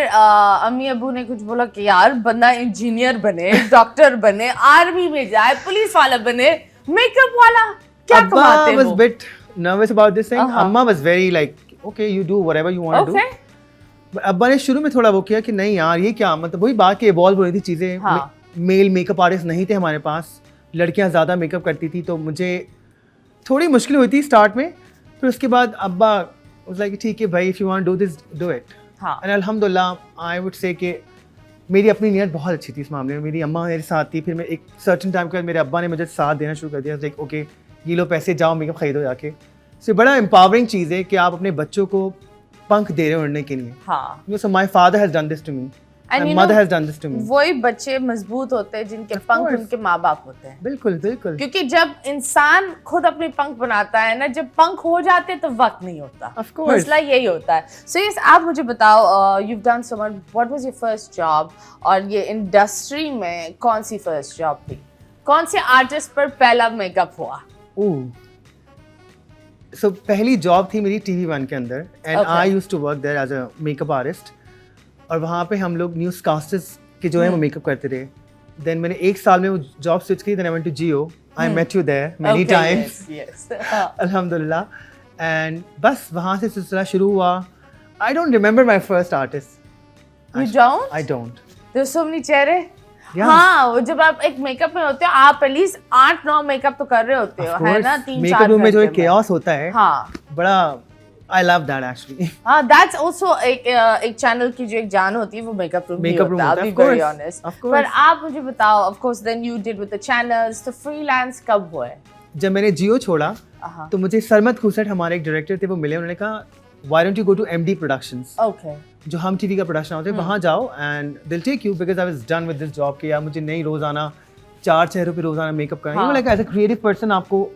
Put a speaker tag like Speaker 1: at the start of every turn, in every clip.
Speaker 1: अम्मी अबू ने कुछ बोला कि यार बंदा इंजीनियर बने, डॉक्टर बने, आर्मी में जाए, पुलिस वाला बने, मेकअप वाला क्या कमाते
Speaker 2: was
Speaker 1: हो?
Speaker 2: bit nervous about this thing. Amma was very like, okay, you do whatever you want to do. But अब्बा ने शुरू में थोड़ा वो किया कि नहीं यार ये क्या, मतलब वही बात की इवॉल्व हो रही थी चीज़ें.
Speaker 1: हाँ.
Speaker 2: मेल मेकअप आर्टिस्ट नहीं थे हमारे पास, लड़कियां ज़्यादा मेकअप करती थी, तो मुझे थोड़ी मुश्किल हुई थी स्टार्ट में. फिर उसके बाद अब्बा was like ठीक है भाई, if you want to do this, do it.
Speaker 1: हाँ.
Speaker 2: And अल्हम्दुलिल्लाह I would say कि मेरी अपनी नीयत बहुत अच्छी थी इस मामले में. मेरी अम्मा मेरे साथ थी. फिर मैं एक सर्टेन टाइम के बाद मेरे अब्बा ने मुझे साथ देना शुरू कर दिया. लाइक ओके ये लो पैसे, जाओ मेकअप खरीदो जाके. सो बड़ा एम्पावरिंग चीज़ है कि आप अपने बच्चों को पंख दे रहे हो उड़ने के लिए.
Speaker 1: हाँ.
Speaker 2: So my father has done this to me.
Speaker 1: And
Speaker 2: My
Speaker 1: you
Speaker 2: mother
Speaker 1: know,
Speaker 2: has done this to me.
Speaker 1: वही बच्चे मजबूत होते हैं जिनके पंख
Speaker 2: course.
Speaker 1: उनके माँ बाप होते हैं.
Speaker 2: बिल्कुल बिल्कुल.
Speaker 1: क्योंकि जब इंसान खुद अपने पंख बनाता है ना, जब पंख हो जाते हैं तो वक्त नहीं होता.
Speaker 2: Of course.
Speaker 1: मसला यही होता है. So yes, आप मुझे बताओ, you've done so much. What was your first job? और ये इंडस्ट्री में कौन सी फर्स्ट जॉब थी? कौन से आर्टिस्ट पर पहला मेकअप हुआ?
Speaker 2: So पहली जॉब थी मेरी TV1 के अंदर. And
Speaker 1: Okay.
Speaker 2: I used to work there as a makeup artist. और वहाँ पे हम लोग न्यूज़ कास्टर्स के जो है वो मेकअप करते रहे. देन मैंने एक साल में वो जॉब स्विच की. Then I went to Geo. I met you there many times.
Speaker 1: Yes.
Speaker 2: अल्हम्दुलिल्लाह. एंड बस वहाँ से सिलसिला शुरू हुआ. I don't remember my first artist.
Speaker 1: You don't?
Speaker 2: I don't.
Speaker 1: There's so many चेहरे.
Speaker 2: Yeah.
Speaker 1: हाँ, वो जब आप एक मेकअप में होते हो, आप एटलीस्ट 8-9 मेकअप तो कर रहे होते हो, है ना? 3-4
Speaker 2: मेकअप रूम में जो
Speaker 1: घंटे
Speaker 2: केओस होता है,
Speaker 1: हाँ.
Speaker 2: बड़ा आई लव दैट एक्चुअली.
Speaker 1: हाँ, that's also एक चैनल की जो एक जान होती है वो मेकअप रूम
Speaker 2: Makeup room
Speaker 1: होता है.
Speaker 2: होता
Speaker 1: I'll
Speaker 2: है,
Speaker 1: be
Speaker 2: of
Speaker 1: very
Speaker 2: course,
Speaker 1: honest.
Speaker 2: of course.
Speaker 1: पर आप मुझे बताओ, of course then you did with the channels, तो freelance कब हुआ है?
Speaker 2: जब मैंने जियो छोड़ा
Speaker 1: हाँ.
Speaker 2: तो मुझे सरमद खुसट हमारे एक डायरेक्टर थे, वो मिले. उन्होंने कहा why don't you go to MD productions,
Speaker 1: Okay.
Speaker 2: जो हम टीवी का प्रोडक्शन होता है, वहाँ जाओ and they'll take you, because I was done with this job कि यार मुझे नहीं रोजाना 4 चेहरों पे रोजाना मेकअप करना.
Speaker 1: हाँ.
Speaker 2: Like as a creative person आपको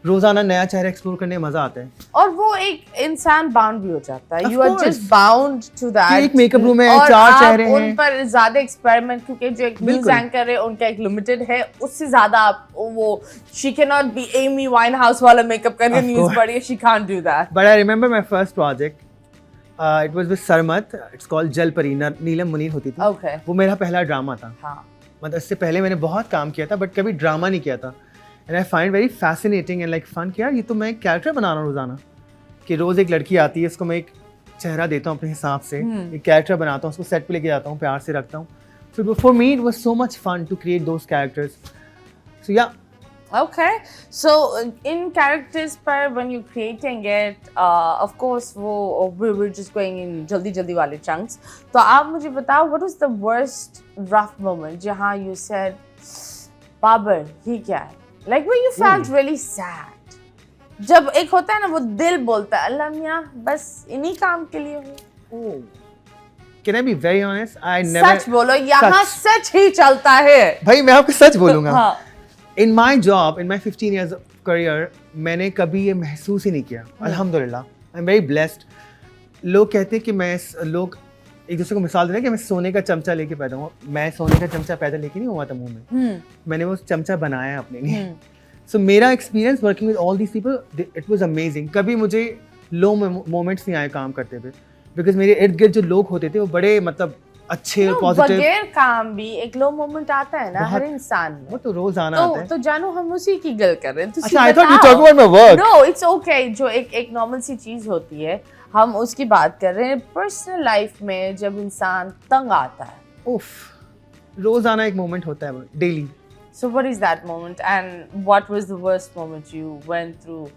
Speaker 2: रोजाना नया चेहरा एक्सप्लोर करने में मजा आता है.
Speaker 1: और वो एक इंसान बाउंड भी हो जाता है.
Speaker 2: Of
Speaker 1: You are
Speaker 2: course.
Speaker 1: just bound to that.
Speaker 2: कि एक makeup room है,
Speaker 1: और
Speaker 2: 4
Speaker 1: आप
Speaker 2: चेहरे हैं.
Speaker 1: उन पर ज्यादा एक्सपेरिमेंट, क्योंकि जो एक न्यूज
Speaker 2: बिल्कुल.
Speaker 1: एंकर है उनका एक लिमिटेड है, उससे ज्यादा आप वो she cannot be Amy Winehouse वाला मेकअप करके
Speaker 2: Of
Speaker 1: न्यूज
Speaker 2: course.
Speaker 1: पढ़ी. She can't do that.
Speaker 2: But I remember my first project. It was with Sarmat. It's called जल परी. नीलम मुनीर होती थी.
Speaker 1: Okay.
Speaker 2: वो मेरा पहला ड्रामा था.
Speaker 1: हाँ.
Speaker 2: मतलब इससे पहले मैंने बहुत काम किया था, बट कभी ड्रामा नहीं किया था. And I find very fascinating and like fun कि यार ये तो मैं कैरेक्टर बना रहा हूँ रोजाना. कि रोज एक लड़की आती है, उसको मैं एक चेहरा देता हूँ अपने हिसाब से, एक कैरेक्टर बनाता हूँ, उसको सेट पे लेके जाता हूँ, प्यार से रखता हूँ. So for me it was so much fun to create those characters. So yeah.
Speaker 1: Okay, so in characters पर when you creating it, of course we were just going in जल्दी वाले chunks. तो आप मुझे बताओ, what was the worst rough moment जहाँ you said, Babar ये क्या है? Like when you felt really sad. जब एक होता है ना वो दिल बोलता है अल्लाह मियाँ बस इन्हीं काम के लिए हूँ.
Speaker 2: Can I be very honest? I never.
Speaker 1: सच बोलो, यहाँ सच ही चलता है.
Speaker 2: भाई मैं आपको सच बोलूँगा.
Speaker 1: हाँ.
Speaker 2: In my job, in my 15 years of career, मैंने कभी ये महसूस ही नहीं किया. अल्हम्दुलिल्लाह. I'm very blessed. लोग कहते हैं कि लोग एक दूसरे को मिसाल देते हैं कि मैं सोने का चमचा लेके पैदा हुआ. मैं सोने का चमचा पैदा लेके नहीं हुआ था मुंह में. मैंने वो चमचा बनाया अपने लिए. So मेरा experience working with all these people, it was amazing. कभी मुझे लो मोमेंट्स नहीं आए काम करते हुए, बिकॉज मेरे इर्द गिर्द जो लोग होते थे वो बड़े मतलब अच्छे और पॉजिटिव.
Speaker 1: बगैर काम भी एक लो मोमेंट आता है ना हर इंसान में.
Speaker 2: वो तो रोज आना आता है.
Speaker 1: तो जानू हम उसी की गल कर रहे हैं.
Speaker 2: अच्छा, I thought you were talking about my work.
Speaker 1: No, it's okay. जो एक नॉर्मल सी चीज होती है, हम उसकी बात कर रहे हैं. पर्सनल लाइफ में जब इंसान तंग आता है,
Speaker 2: उफ, रोज आना एक मोमेंट होता है daily.
Speaker 1: So what is that moment and what was the worst moment you went through?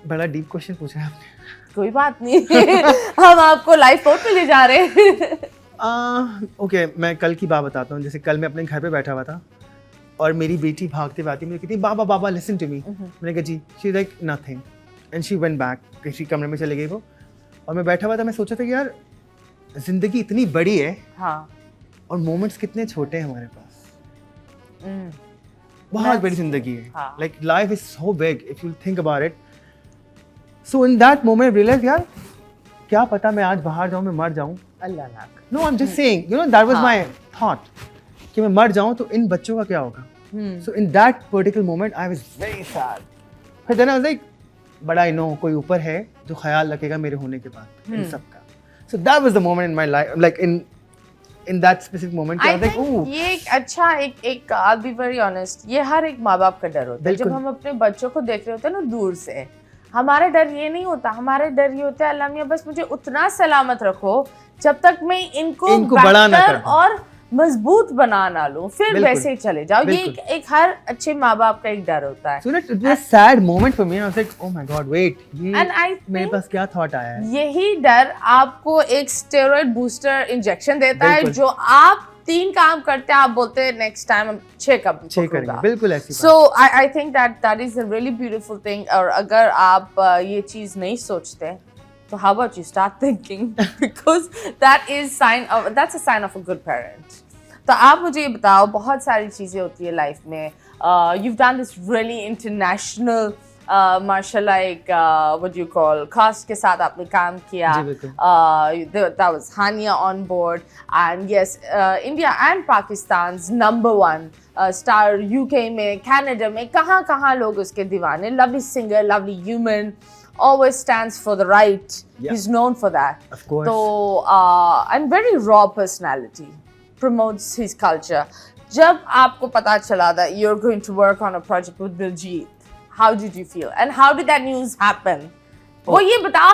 Speaker 2: बड़ा डीप क्वेश्चन पूछा है आपने.
Speaker 1: कोई बात नहीं. हम आपको लाइफ कोच पे ले जा रहे हैं.
Speaker 2: ओके, मैं कल की बात बताता हूँ. जैसे कल मैं अपने घर पे बैठा हुआ था और मेरी बेटी भागते भागती मुझे कहती बाबा लिसन टू मी. मैंने कहा जी. She like nothing and she went back. किसी कमरे में चले गई वो और मैं बैठा हुआ था. मैं सोचा था कि यार जिंदगी इतनी बड़ी है.
Speaker 1: हाँ.
Speaker 2: और मोमेंट्स कितने छोटे हैं हमारे पास. बहुत बड़ी जिंदगी है. Like life is so big if you think about it. So in that moment realise यार क्या पता मैं आज बाहर जाऊं, मैं मर जाऊं.
Speaker 1: अल्लाह ना.
Speaker 2: No, I am just saying, you know, that was my thought कि मैं मर जाऊं तो इन बच्चों का क्या होगा. So in that particular moment I was very sad. फिर then I was like but I know कोई ऊपर है जो ख्याल रखेगा मेरे होने के बाद इन सब का. So that was the moment in my life, like in that specific moment, I
Speaker 1: I
Speaker 2: was like,
Speaker 1: think
Speaker 2: ooh,
Speaker 1: ये एक अच्छा एक I'll be very honest, ये हर एक माँ बाप का डर होता है जब
Speaker 2: बिल्कुल।
Speaker 1: हम अपने बच्चों को देख रहे होते हैं ना दूर से। हमारा डर ये नहीं होता, हमारा डर ये होता है अल्लाह मियां बस मुझे उतना सलामत रखो जब तक मैं इनको
Speaker 2: बड़ा ना
Speaker 1: बेहतर
Speaker 2: कर पाऊं।
Speaker 1: और मजबूत बना ना लूं, फिर
Speaker 2: बिल्कुल।
Speaker 1: वैसे ही चले जाओ। ये एक हर अच्छे माँ बाप का एक डर होता है।
Speaker 2: So it was a sad moment for me. I was like, oh my god, wait, ये
Speaker 1: And I
Speaker 2: मेरे
Speaker 1: think
Speaker 2: पास क्या thought आया है?
Speaker 1: यही डर आपको एक स्टेरॉइड बूस्टर इंजेक्शन देता है
Speaker 2: बिल्कुल।
Speaker 1: जो आप 3 काम करते हैं, आप बोलते हैं नेक्स्ट टाइम हम 6 कब
Speaker 2: छह करेंगे, बिल्कुल ऐसी बात।
Speaker 1: So I think that is a really beautiful thing. और अगर आप ये चीज नहीं सोचते तो how about you start thinking, because that's a sign of a good parent. तो आप मुझे ये बताओ, बहुत सारी चीजें होती है लाइफ में, you done this really international माशाल्लाह, एक व्हाट यू कॉल कास्ट के साथ आपने काम किया,
Speaker 2: जी, बिल्कुल।
Speaker 1: that was Hania on board, and yes, India and Pakistan's #1 star UK में, Canada में, कहाँ लोग उसके दीवाने। Lovely singer, lovely human, always stands for the right.
Speaker 2: Yeah.
Speaker 1: He's known for that.
Speaker 2: Of course.
Speaker 1: तो and very raw personality, promotes his culture. जब आपको पता चला that you're going to work on a project with Diljit, how did you feel and how did that news happen? वो ये बताओ,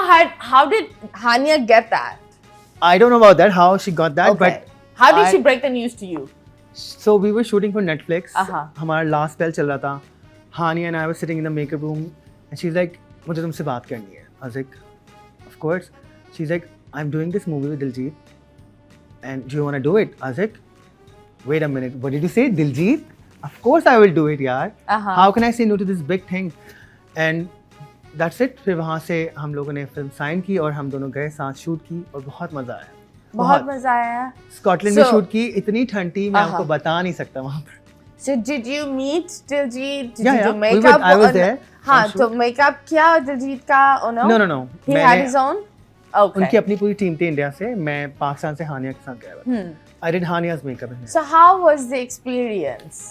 Speaker 1: how did Hania get that?
Speaker 2: I don't know about that, how she got that,
Speaker 1: Okay.
Speaker 2: but
Speaker 1: How did
Speaker 2: I-
Speaker 1: she break the news to you?
Speaker 2: so we were shooting for Netflix.
Speaker 1: हमारा
Speaker 2: last spell चल रहा था. Hania and I were sitting in the makeup room, and she's like, मुझे तुमसे बात करनी है. I was like, of course. She's like, I'm doing this movie with Diljit, and do you want to do it? I was like, wait a minute, what did you say, Diljit? Of course I will do it, यार. How can I say no to this big thing? And that's it. फिर वहाँ से हम लोगों ने film sign की और हम दोनों गए, साथ शूट की और बहुत मजा आया।
Speaker 1: बहुत मजा आया।
Speaker 2: स्कॉटलैंड में
Speaker 1: So-
Speaker 2: शूट की, इतनी ठंड थी, मैं आपको बता नहीं सकता वहाँ पर।
Speaker 1: So did you meet Diljit? Did
Speaker 2: Yeah,
Speaker 1: you do
Speaker 2: yeah.
Speaker 1: makeup?
Speaker 2: I was there
Speaker 1: हाँ,
Speaker 2: on
Speaker 1: तो makeup किया Diljit का? Oh no?
Speaker 2: No.
Speaker 1: He had his own? Okay.
Speaker 2: उनकी अपनी पूरी टीम थी इंडिया से, मैं पाकिस्तान से हानिया के साथ गया हुआ था। I did Hania's makeup.
Speaker 1: So how was the experience?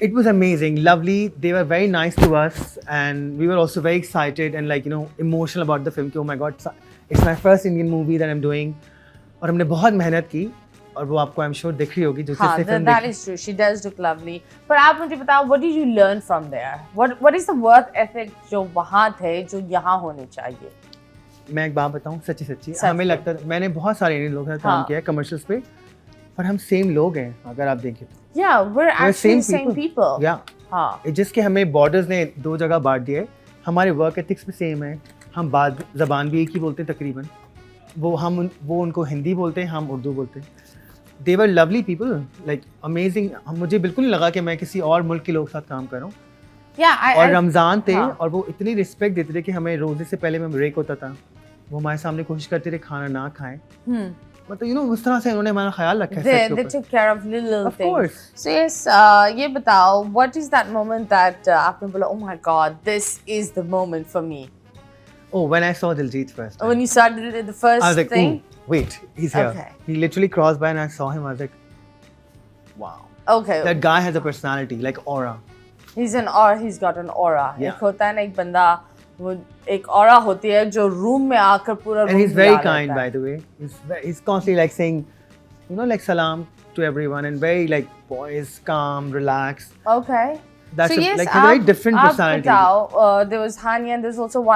Speaker 2: It was amazing, lovely. They were very nice to us, and we were also very excited and like emotional about the film. कि oh my god, it's my first Indian movie that I'm doing. और हमने बहुत मेहनत की और वो आपको I'm sure दिख रही होगी जो
Speaker 1: हाँ,
Speaker 2: जिससे film
Speaker 1: that is true. She does look lovely. पर आप मुझे बताओ, what did you learn from there? What is the work ethic जो वहाँ थे जो यहाँ होने चाहिए?
Speaker 2: मैं एक बात बताऊँ, सच्ची
Speaker 1: सच
Speaker 2: हमें
Speaker 1: में।
Speaker 2: लगता है, मैंने बहुत सारे इंडियन लोगों के साथ
Speaker 1: हाँ।
Speaker 2: काम किया है कमर्शियल्स पे, पर हम सेम लोग हैं अगर आप देखें तो।
Speaker 1: Yeah, we're actually the same people.
Speaker 2: या
Speaker 1: हाँ,
Speaker 2: जिसके हमें बॉर्डर्स ने 2 जगह बांट दिए, हमारे वर्क एथिक्स भी सेम है, हम बात ज़बान भी एक ही बोलते हैं तकरीबन, वो उनको हिंदी बोलते हैं, हम उर्दू बोलते हैं। दे वर लवली पीपल, लाइक अमेजिंग। मुझे बिल्कुल नहीं लगा कि मैं किसी और मुल्क के लोग के साथ काम कर रहा हूँ।
Speaker 1: yeah.
Speaker 2: और रमज़ान थे
Speaker 1: हाँ।
Speaker 2: और वो इतनी रिस्पेक्ट देते थे कि हमें रोज़े से पहले में ब्रेक होता था, वो हमारे सामने कोशिश करते थे खाना ना खाएं, मतलब उस तरह से उन्होंने हमारा ख्याल रखा है।
Speaker 1: They took care of little
Speaker 2: Of
Speaker 1: things.
Speaker 2: course.
Speaker 1: So yes, ये बताओ, what is that moment that आपने बोला, oh my god, this is the moment for me?
Speaker 2: Oh, when I saw Diljit first time,
Speaker 1: When you started the first
Speaker 2: I was like,
Speaker 1: thing?
Speaker 2: ooh, wait, he's here.
Speaker 1: Okay.
Speaker 2: He literally crossed by and I saw him, I was like, wow.
Speaker 1: Okay.
Speaker 2: That guy has a personality, like aura.
Speaker 1: He's got an aura.
Speaker 2: Yeah.
Speaker 1: एक होता है ना एक बंदा, वो एक aura होती है जो रूम में आकर पूरा
Speaker 2: And
Speaker 1: room
Speaker 2: he's very
Speaker 1: हिला
Speaker 2: kind,
Speaker 1: देता
Speaker 2: by
Speaker 1: है।
Speaker 2: the way. He's constantly like saying, like salam to everyone and very like poised, calm, relaxed.
Speaker 1: Okay.
Speaker 2: That's
Speaker 1: so
Speaker 2: a,
Speaker 1: yes,
Speaker 2: like a very different
Speaker 1: आप
Speaker 2: personality.
Speaker 1: बताओ, there was Hania and there's also one